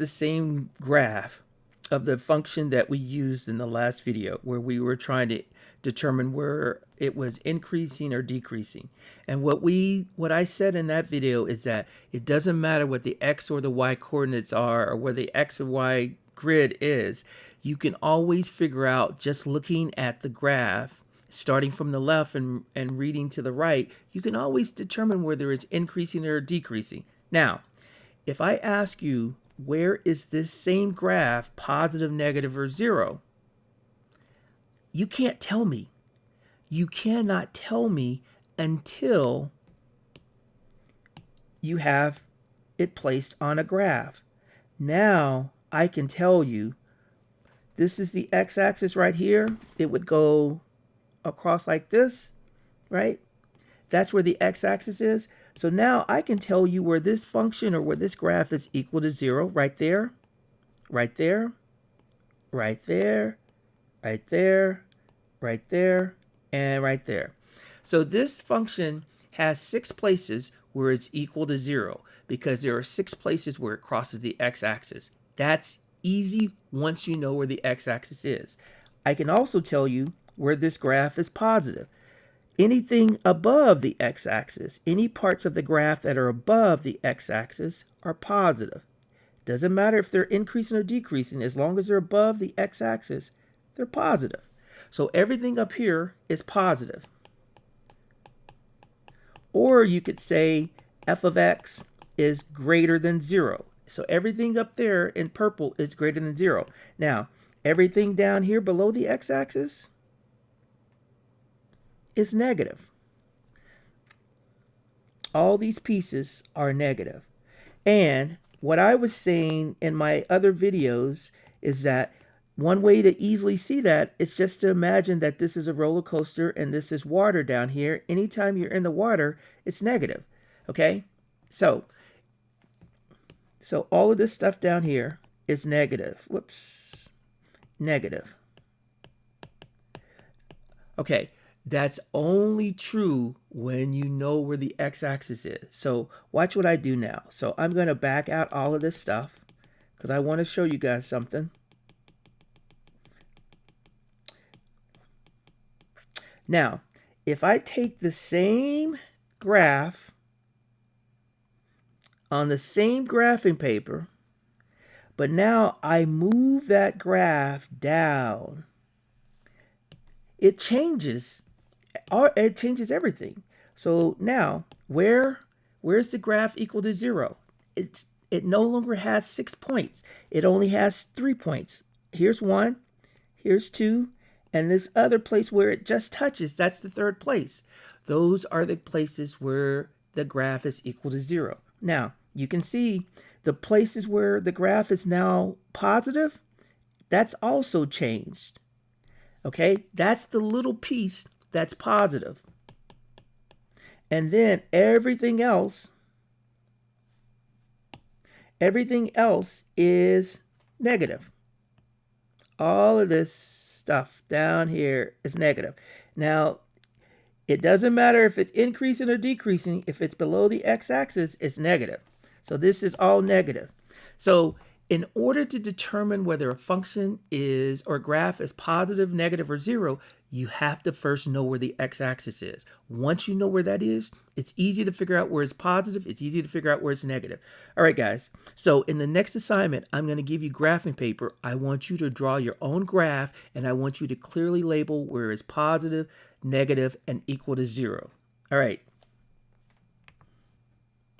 the same graph of the function that we used in the last video where we were trying to determine where it was increasing or decreasing. And what I said in that video is that it doesn't matter what the x or the y coordinates are or where the x or y grid is. You can always figure out just looking at the graph, starting from the left and reading to the right, you can always determine whether it's increasing or decreasing. Now, if I ask you, where is this same graph positive, negative, or zero? You can't tell me. You cannot tell me until you have it placed on a graph. Now I can tell you this is the x-axis right here. It would go across like this, right? That's where the x-axis is. So now I can tell you where this function or where this graph is equal to 0 right there, right there, right there, right there, right there, and right there. So this function has 6 places where it's equal to 0 because there are 6 places where it crosses the x-axis. That's easy once you know where the x-axis is. I can also tell you where this graph is positive. Anything above the x-axis, any parts of the graph that are above the x-axis are positive. Doesn't matter if they're increasing or decreasing, as long as they're above the x-axis, they're positive. So everything up here is positive. Or you could say f of x is greater than 0. So everything up there in purple is greater than 0. Now, everything down here below the x-axis is negative. All these pieces are negative. And what I was saying in my other videos is that one way to easily see that is just to imagine that this is a roller coaster and this is water down here. Anytime you're in the water, it's negative. Okay? So all of this stuff down here is negative. Whoops. Negative. Okay. That's only true when you know where the x-axis is. So watch what I do now. So I'm going to back out all of this stuff because I want to show you guys something. Now, if I take the same graph on the same graphing paper, but now I move that graph down, it changes everything. So now, where's the graph equal to 0? It no longer has 6 points. It only has 3 points. Here's 1, here's 2, and this other place where it just touches, that's the 3rd place. Those are the places where the graph is equal to 0. Now, you can see the places where the graph is now positive, that's also changed. Okay, that's the little piece that's positive. And then everything else is negative. All of this stuff down here is negative. Now, it doesn't matter if it's increasing or decreasing. If it's below the x-axis, it's negative. So this is all negative. So in order to determine whether a function is or graph is positive, negative, or 0, you have to first know where the x-axis is. Once you know where that is, it's easy to figure out where it's positive. It's easy to figure out where it's negative. All right, guys. So in the next assignment, I'm going to give you graphing paper. I want you to draw your own graph, and I want you to clearly label where it's positive, negative, and equal to 0. All right.